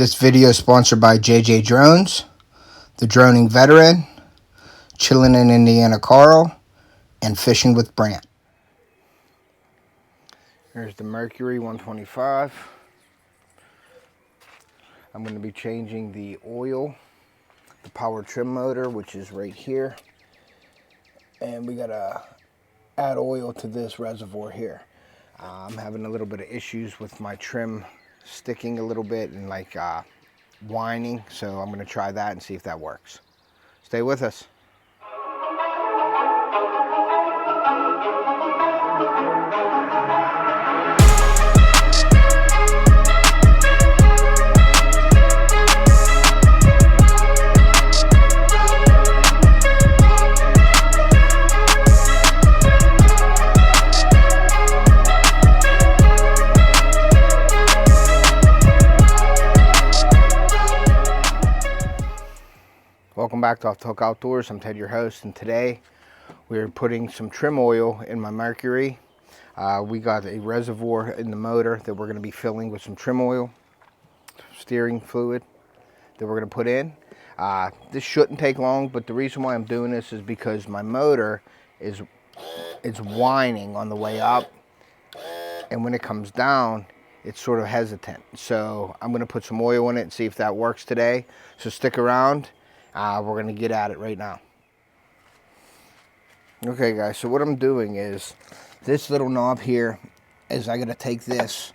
This video is sponsored by JJ Drones, The Droning Veteran, Chillin' in Indiana Carl, and Fishing with Brant. Here's the Mercury 125. I'm going to be changing the oil, the power trim motor, which is right here. And we got to add oil to this reservoir here. I'm having a little bit of issues with my trim sticking a little bit and like whining, so I'm going to try that and see if that works. Stay with us. Welcome back to Off the Hook Outdoors. I'm Ted, your host, and today we're putting some trim oil in my Mercury. We got a reservoir in the motor that we're going to be filling with some trim oil, steering fluid that we're going to put in. This shouldn't take long, but the reason why I'm doing this is because my motor is whining on the way up, and when it comes down, it's sort of hesitant. So I'm going to put some oil in it and see if that works today. So stick around. We're going to get at it right now. Okay guys, so what I'm doing is this little knob here is I got to take this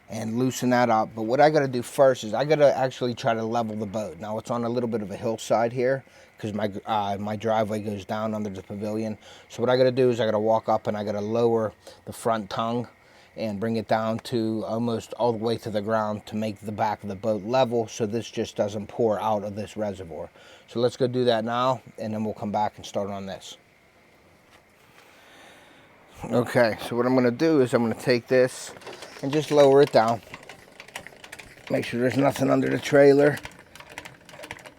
and loosen that up. But what I got to do first is I got to actually try to level the boat. Now it's on a little bit of a hillside here because my driveway goes down under the pavilion. So what I got to do is I got to walk up and I got to lower the front tongue and bring it down to almost all the way to the ground to make the back of the boat level so this just doesn't pour out of this reservoir. So let's go do that now, and then we'll come back and start on this. Okay, so what I'm going to do is I'm going to take this and just lower it down. Make sure there's nothing under the trailer.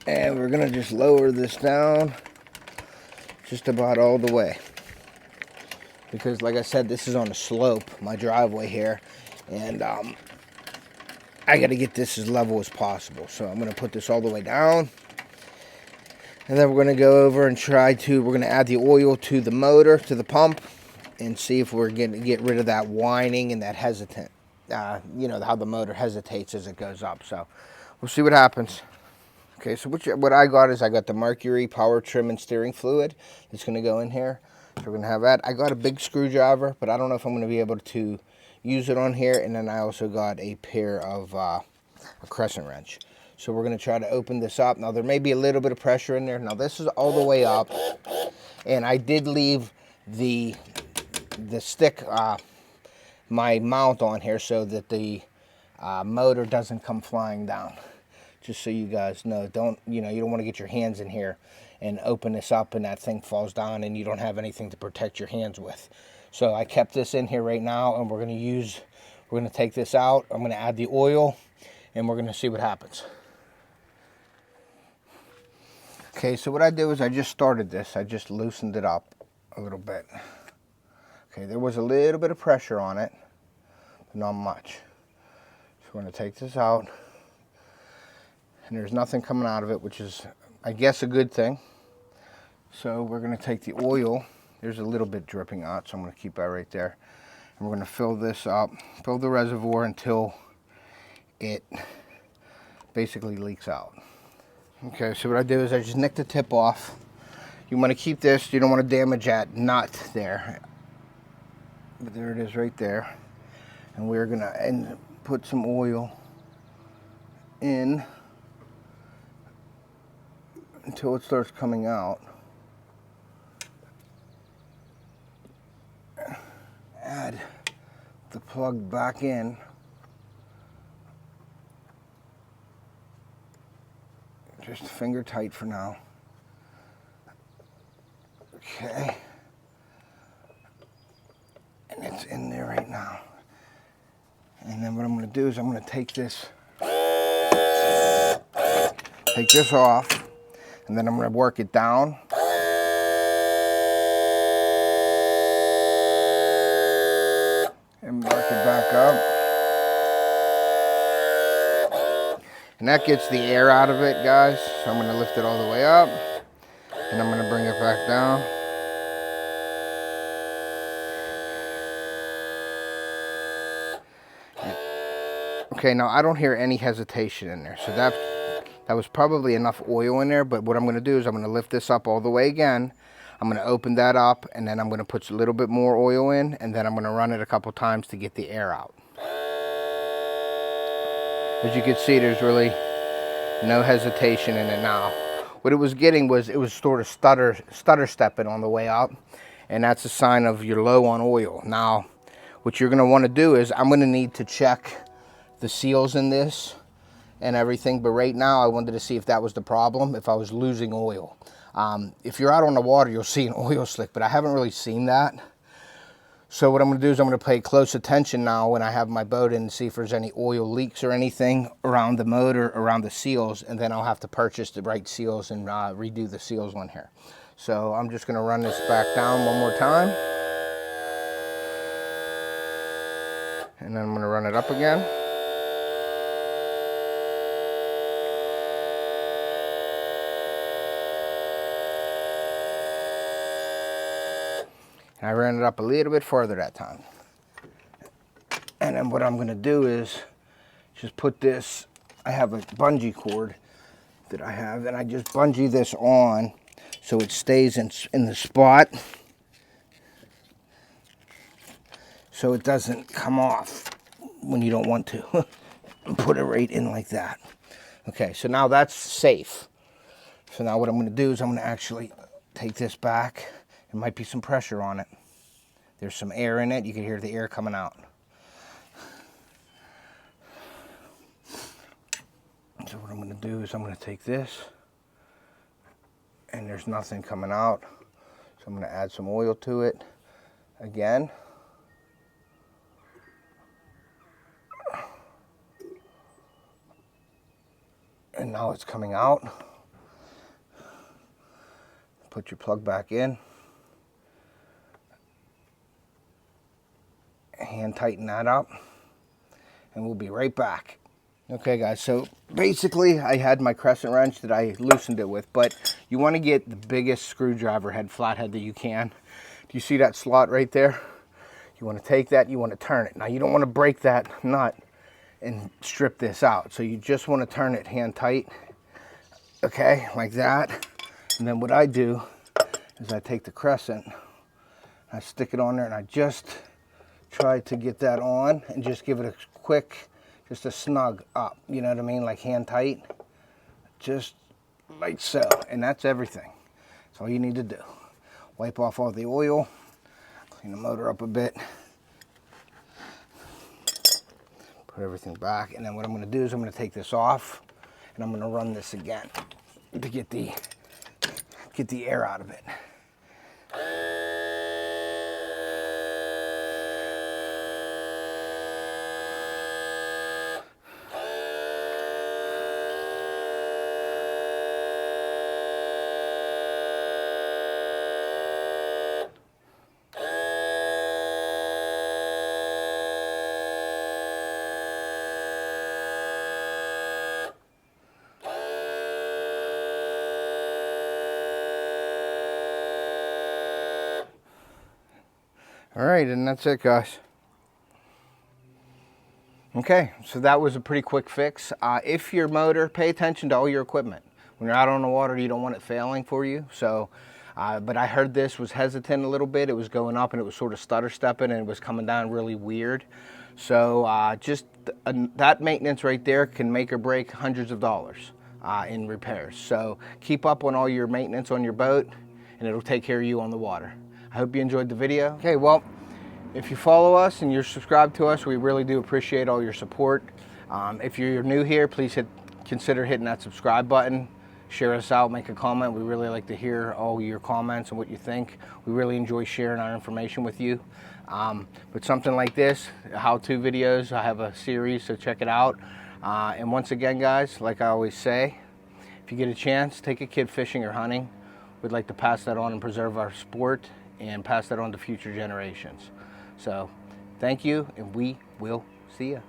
And we're going to just lower this down just about all the way. Because like I said, this is on a slope, my driveway here, and I got to get this as level as possible. So I'm going to put this all the way down, and then we're going to go over and we're going to add the oil to the motor, to the pump, and see if we're going to get rid of that whining and that hesitant, you know, how the motor hesitates as it goes up. So we'll see what happens. Okay, so what I got is I got the Mercury power trim and steering fluid that's going to go in here. So we're going to have that. I got a big screwdriver, but I don't know if I'm going to be able to use it on here. And then I also got a pair of a crescent wrench. So we're going to try to open this up. Now there may be a little bit of pressure in there. Now this is all the way up. And I did leave the stick, my mount on here so that the motor doesn't come flying down. Just so you guys know, you don't want to get your hands in here and open this up and that thing falls down and you don't have anything to protect your hands with. So I kept this in here right now, and we're going to take this out. I'm going to add the oil and we're going to see what happens. Okay, so what I did was I just started this. I just loosened it up a little bit. Okay, there was a little bit of pressure on it, but not much. So we're going to take this out, and there's nothing coming out of it, which is, I guess, a good thing. So we're going to take the oil. There's a little bit dripping out, so I'm going to keep that right there. And we're going to fill this up, fill the reservoir until it basically leaks out. Okay, so what I do is I just nick the tip off. You want to keep this, you don't want to damage that nut there. But there it is right there. And we're going to put some oil in until it starts coming out. Add the plug back in. Just finger tight for now. Okay. And it's in there right now. And then what I'm going to do is I'm going to take this off, and then I'm going to work it down. And work it back up. And that gets the air out of it, guys. So I'm gonna lift it all the way up, and I'm gonna bring it back down. Okay, now I don't hear any hesitation in there. So that was probably enough oil in there, but what I'm gonna do is I'm gonna lift this up all the way again. I'm gonna open that up, and then I'm gonna put a little bit more oil in, and then I'm gonna run it a couple times to get the air out. As you can see, there's really no hesitation in it now. What it was getting was, it was sort of stutter stepping on the way up, and that's a sign of you're low on oil. Now, what you're gonna wanna do is, I'm gonna need to check the seals in this and everything, but right now I wanted to see if that was the problem, if I was losing oil. If you're out on the water, you'll see an oil slick, but I haven't really seen that. So what I'm gonna do is I'm gonna pay close attention now when I have my boat in, and see if there's any oil leaks or anything around the motor, around the seals, and then I'll have to purchase the right seals and redo the seals on here. So I'm just gonna run this back down one more time. And then I'm gonna run it up again. And I ran it up a little bit further that time. And then what I'm gonna do is just put this, I have a bungee cord that I have, and I just bungee this on so it stays in the spot, so it doesn't come off when you don't want to. Put it right in like that. Okay, so now that's safe. So now what I'm gonna do is I'm gonna actually take this back. There might be some pressure on it. There's some air in it. You can hear the air coming out. So what I'm gonna do is I'm gonna take this, and there's nothing coming out. So I'm gonna add some oil to it again. And now it's coming out. Put your plug back in. Hand tighten that up, and we'll be right back. Okay guys, so basically I had my crescent wrench that I loosened it with, but you want to get the biggest screwdriver head, flathead, that you can. Do you see that slot right there? You want to take that, you want to turn it. Now you don't want to break that nut and strip this out, so you just want to turn it hand tight, okay, like that. And then what I do is I take the crescent, I stick it on there, and I just try to get that on and just give it a quick, just a snug up, you know what I mean, like hand tight, just like so. And that's everything. That's all you need to do. Wipe off all the oil, clean the motor up a bit, put everything back, and then what I'm going to do is I'm going to take this off, and I'm going to run this again to get the air out of it. All right, and that's it, guys. Okay, so that was a pretty quick fix. If your motor, pay attention to all your equipment. When you're out on the water, you don't want it failing for you. So, but I heard this was hesitant a little bit. It was going up and it was sort of stutter stepping, and it was coming down really weird. So just that maintenance right there can make or break hundreds of dollars in repairs. So keep up on all your maintenance on your boat, and it'll take care of you on the water. I hope you enjoyed the video. Okay, well, if you follow us and you're subscribed to us, we really do appreciate all your support. If you're new here, please consider hitting that subscribe button. Share us out, make a comment. We really like to hear all your comments and what you think. We really enjoy sharing our information with you. But something like this, how-to videos, I have a series, so check it out. And once again, guys, like I always say, if you get a chance, take a kid fishing or hunting. We'd like to pass that on and preserve our sport and pass that on to future generations. So thank you, and we will see you.